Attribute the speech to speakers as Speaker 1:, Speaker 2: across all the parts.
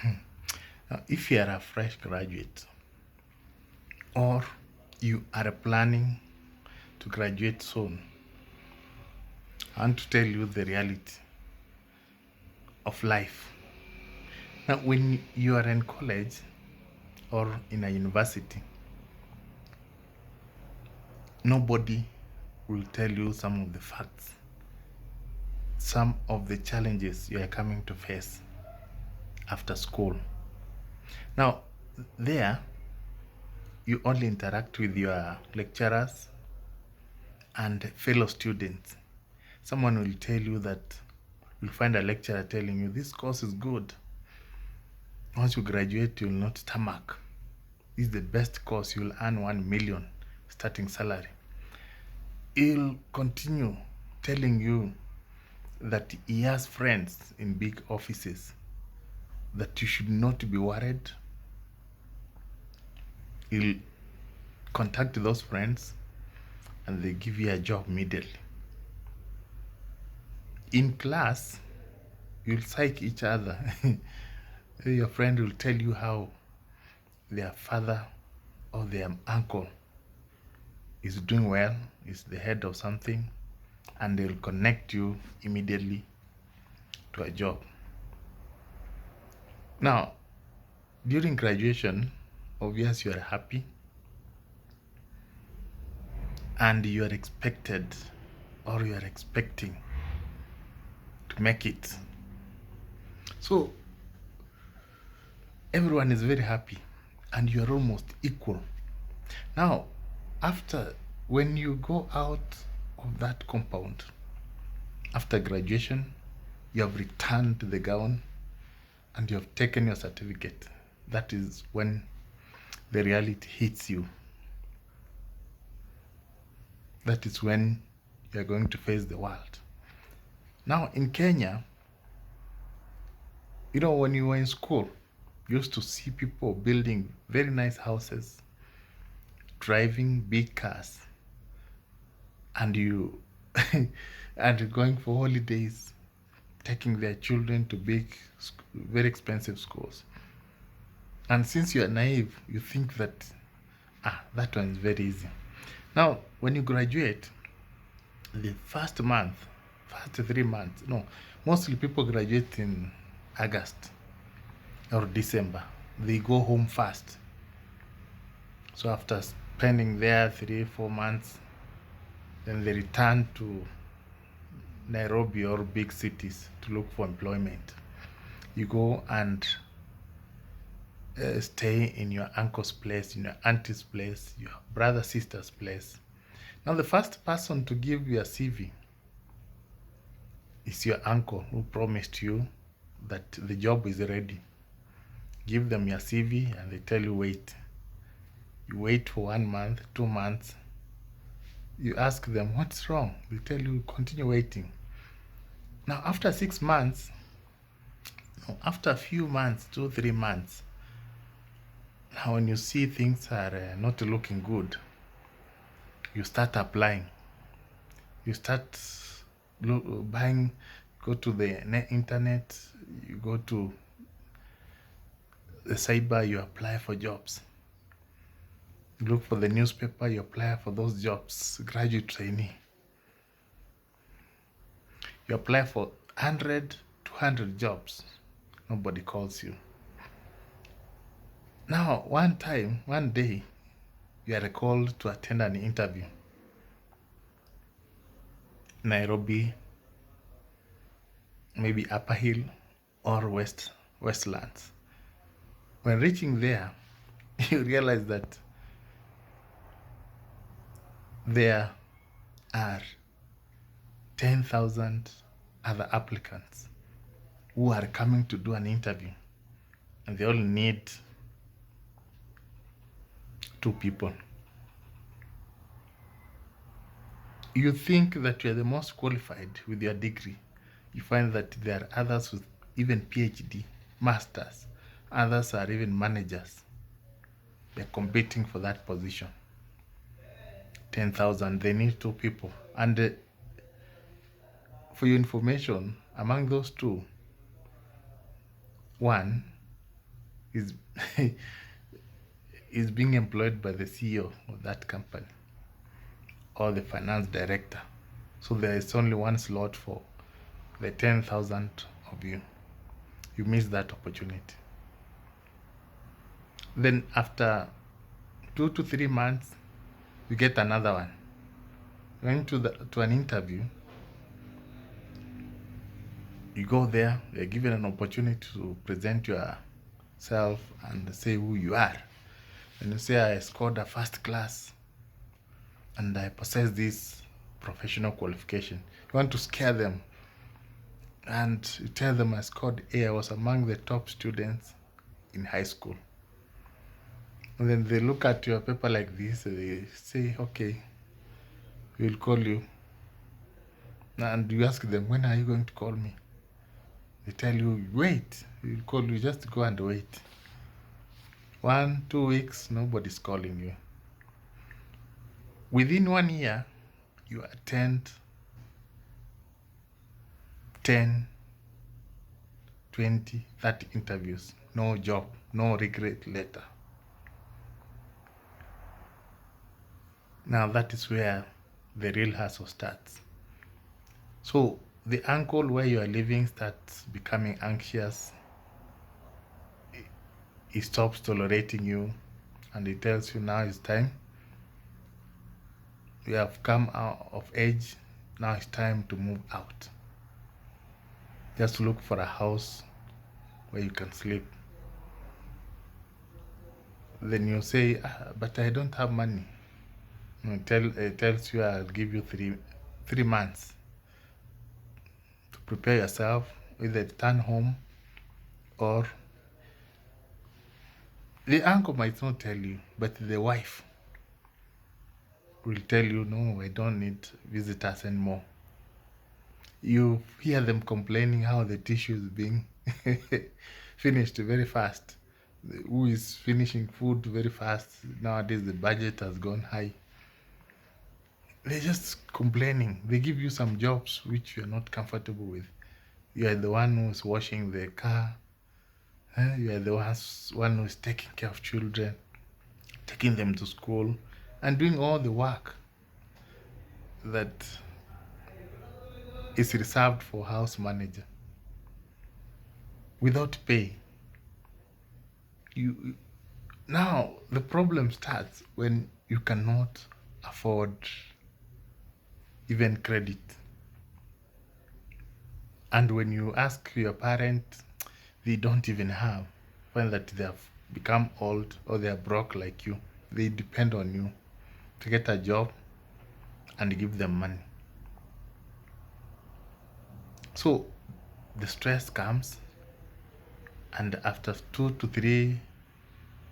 Speaker 1: Now, if you are a fresh graduate or you are planning to graduate soon, I want to tell you the reality of life. Now, when you are in college or in a university, nobody will tell you some of the facts, some of the challenges you are coming to face after school. Now, there, you only interact with your lecturers and fellow students. Someone will tell you that you'll find a lecturer telling you this course is good. Once you graduate, you'll not tarmac. This is the best course, you'll earn 1 million starting salary. He'll continue telling you that he has friends in big offices, that you should not be worried. He'll contact those friends and they give you a job immediately. In class, you'll psych each other. Your friend will tell you how their father or their uncle is doing well, is the head of something, and they'll connect you immediately to a job. Now, during graduation, obviously you are happy and you are expected or you are expecting to make it. So everyone is very happy and you are almost equal. Now, after when you go out of that compound, after graduation, you have returned the gown and you have taken your certificate. That is when the reality hits you. That is when you are going to face the world. Now in Kenya, when you were in school, you used to see people building very nice houses, driving big cars, and you and going for holidays, taking their children to big, very expensive schools. And since you are naive, you think that that one is very easy. Now, when you graduate, the first 3 months, no, mostly people graduate in August or December. They go home fast. So after spending there 3-4 months, then they return to Nairobi or big cities to look for employment. You go and stay in your uncle's place, in your auntie's place, your brother, sister's place. Now the first person to give you a CV is your uncle who promised you that the job is ready. Give them your CV and they tell you wait. You wait for 1 month, 2 months. You ask them what's wrong. They tell you continue waiting. Now after 6 months, after a few months, 2-3 months, now when you see things are not looking good, you start applying. You start buying, go to the internet, you go to the cyber, you apply for jobs. You look for the newspaper, you apply for those jobs, graduate trainee. You apply for 100, 200 jobs. Nobody calls you. Now, one day, you are called to attend an interview. Nairobi, maybe Upper Hill or Westlands. When reaching there, you realize that there are 10,000 other applicants who are coming to do an interview, and they all need 2 people. You think that you are the most qualified with your degree. You find that there are others with even PhD, masters. Others are even managers. They're competing for that position. 10,000, they need 2 people. And for your information, among those 2, one is is being employed by the CEO of that company or the finance director. So there is only one slot for the 10,000 of you. You miss that opportunity. Then after 2 to 3 months, you get another one. Going to an interview, you go there, you're given an opportunity to present yourself and say who you are. And you say, I scored a first class and I possess this professional qualification. You want to scare them. And you tell them I scored A. I was among the top students in high school. And then they look at your paper like this, and they say, okay, we'll call you. And you ask them, when are you going to call me? They tell you, wait, we'll call you, just go and wait. 1, 2 weeks, nobody's calling you. Within 1 year, you attend 10, 20, 30 interviews. No job, no regret letter. Now that is where the real hustle starts. So the uncle where you are living starts becoming anxious. He stops tolerating you and he tells you now it's time. You have come out of age. Now it's time to move out. Just look for a house where you can sleep. Then you say, but I don't have money. It tells you I'll give you 3 months to prepare yourself, either return home or the uncle might not tell you, but the wife will tell you, no, I don't need visitors anymore. You hear them complaining how the tissue is being finished very fast. Who is finishing food very fast? Nowadays the budget has gone high. They're just complaining. They give you some jobs which you're not comfortable with. You are the one who's washing the car. You are the one who's taking care of children, taking them to school, and doing all the work that is reserved for house manager without pay. Now the problem starts when you cannot afford even credit. And when you ask your parents, they don't even have. When that they have become old or they are broke like you, they depend on you to get a job and give them money. So the stress comes, and after 2 to 3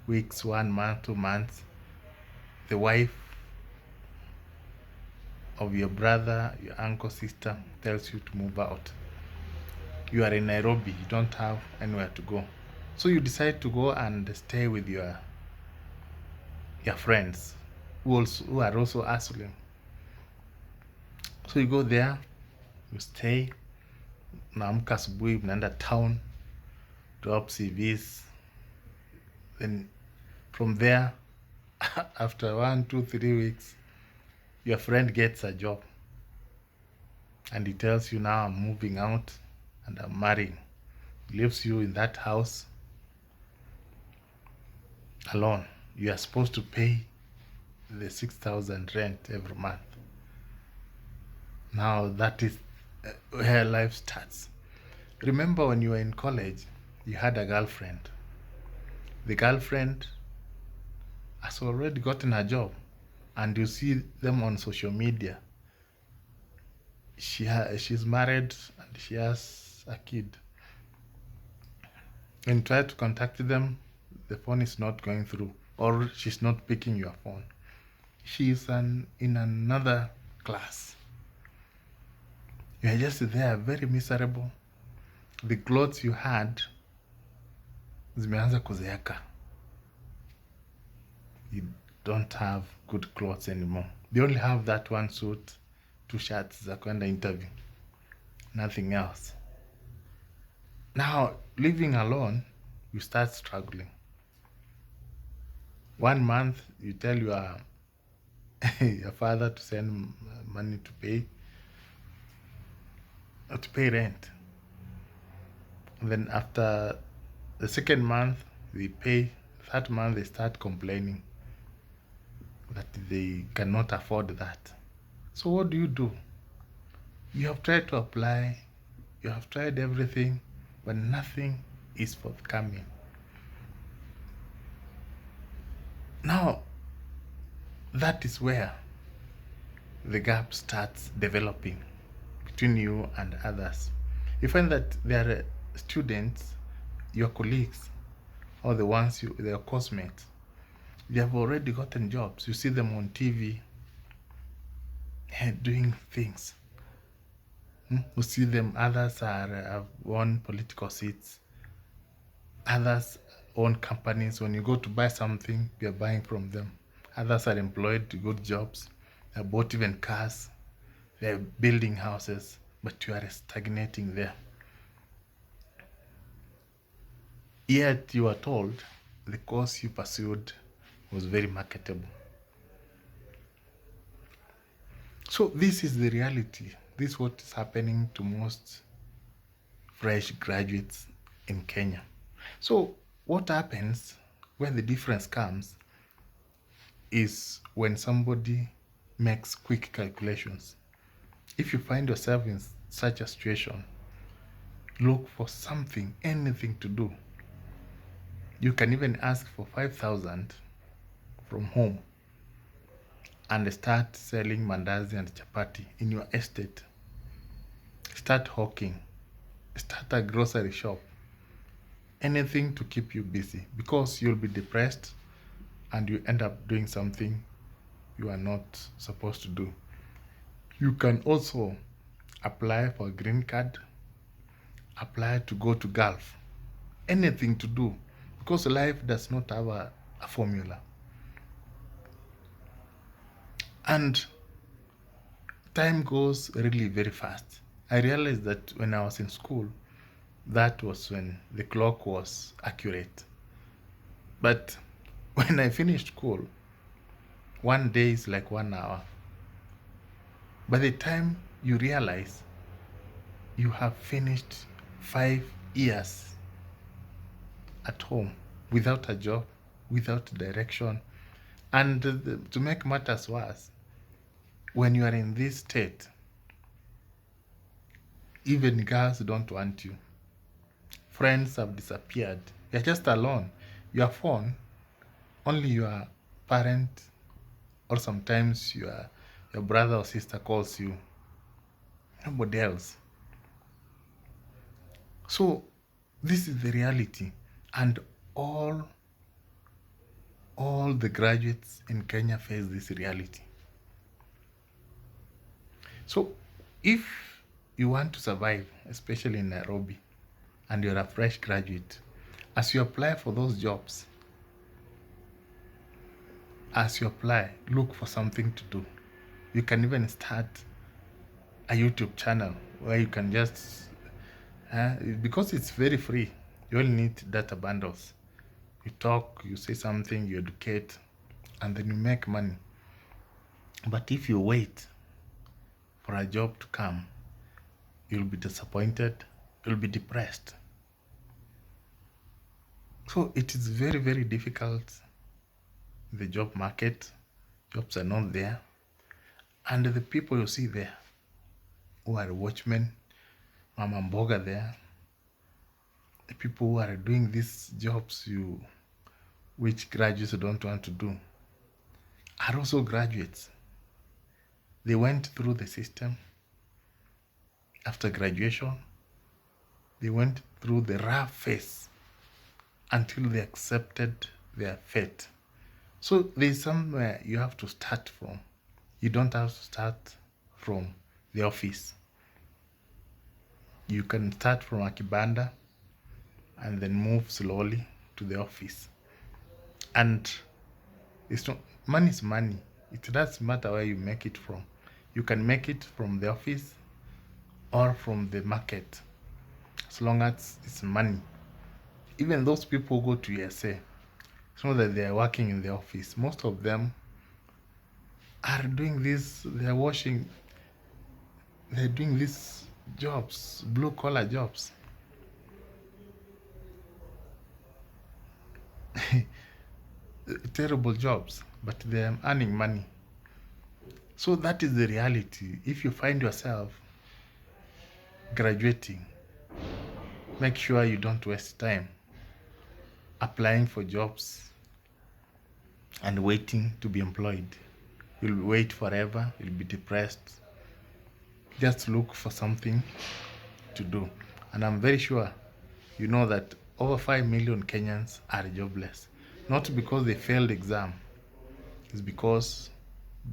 Speaker 1: weeks, 1 month, 2 months, the wife of your brother, your uncle, sister tells you to move out. You are in Nairobi, you don't have anywhere to go. So you decide to go and stay with your friends who are also hustling. So you go there, you stay, naamka asubuhi, mnaenda town, drop CVs. Then from there, after 1, 2, 3 weeks, your friend gets a job. And he tells you, now I'm moving out and I'm marrying. He leaves you in that house alone. You are supposed to pay the 6,000 rent every month. Now that is where life starts. Remember when you were in college, you had a girlfriend. The girlfriend has already gotten a job, and you see them on social media. She's married and she has a kid. When you try to contact them, the phone is not going through, or she's not picking your phone. She's in another class. You're just there, very miserable. The clothes you had zimeanza kuzeeka. You don't have good clothes anymore. They only have that one suit, 2 shirts za kwenda interview. Nothing else. Now, living alone, you start struggling. 1 month, you tell your your father to send money to pay rent. And then after the second month, they pay. Third month, they start complaining that they cannot afford that. So what do? You have tried to apply, you have tried everything, but nothing is forthcoming. Now, that is where the gap starts developing between you and others. You find that there are students, your colleagues, or the ones their course mates, they have already gotten jobs. You see them on TV doing things. You see them, others have won political seats, others own companies. When you go to buy something, you're buying from them. Others are employed to good jobs. They bought even cars. They're building houses, but you are stagnating there. Yet you are told the course you pursued was very marketable. So this is the reality. This is what is happening to most fresh graduates in Kenya. So what happens when the difference comes is when somebody makes quick calculations. If you find yourself in such a situation, look for something, anything to do. You can even ask for 5,000 from home and start selling mandazi and chapati in your estate. Start hawking. Start a grocery shop. Anything to keep you busy, because you'll be depressed and you end up doing something you are not supposed to do. You can also apply for a green card, apply to go to Gulf. Anything to do, because life does not have a formula. And time goes really very fast. I realized that when I was in school, that was when the clock was accurate. But when I finished school, one day is like 1 hour. By the time you realize you have finished 5 years at home without a job, without direction. And to make matters worse, when you are in this state, even girls don't want you. Friends have disappeared. You're just alone. Your phone, only your parent or sometimes your brother or sister calls you. Nobody else. So this is the reality. And all the graduates in Kenya face this reality. So if you want to survive, especially in Nairobi, and you're a fresh graduate, as you apply for those jobs, look for something to do. You can even start a YouTube channel where you can just, because it's very free, you only need data bundles. You talk, you say something, you educate, and then you make money. But if you wait for a job to come, you'll be disappointed, you'll be depressed. So it is very, very difficult. The job market, jobs are not there. And the people you see there, who are watchmen, Mama Mboga there, the people who are doing these jobs which graduates don't want to do, are also graduates. They went through the system. After graduation, they went through the rough phase until they accepted their fate. So there's somewhere you have to start from. You don't have to start from the office. You can start from a kibanda and then move slowly to the office. And it's not, money is money. It doesn't matter where you make it from. You can make it from the office or from the market, as long as it's money. even those people who go to USA, it's not that they are working in the office. Most of them are doing this, they're doing these jobs, blue collar jobs. Terrible jobs, but they're earning money. So that is the reality. If you find yourself graduating, make sure you don't waste time applying for jobs and waiting to be employed. You'll wait forever, you'll be depressed. Just look for something to do. And I'm very sure you know that over 5 million Kenyans are jobless. Not because they failed exam, it's because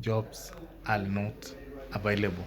Speaker 1: jobs are not available.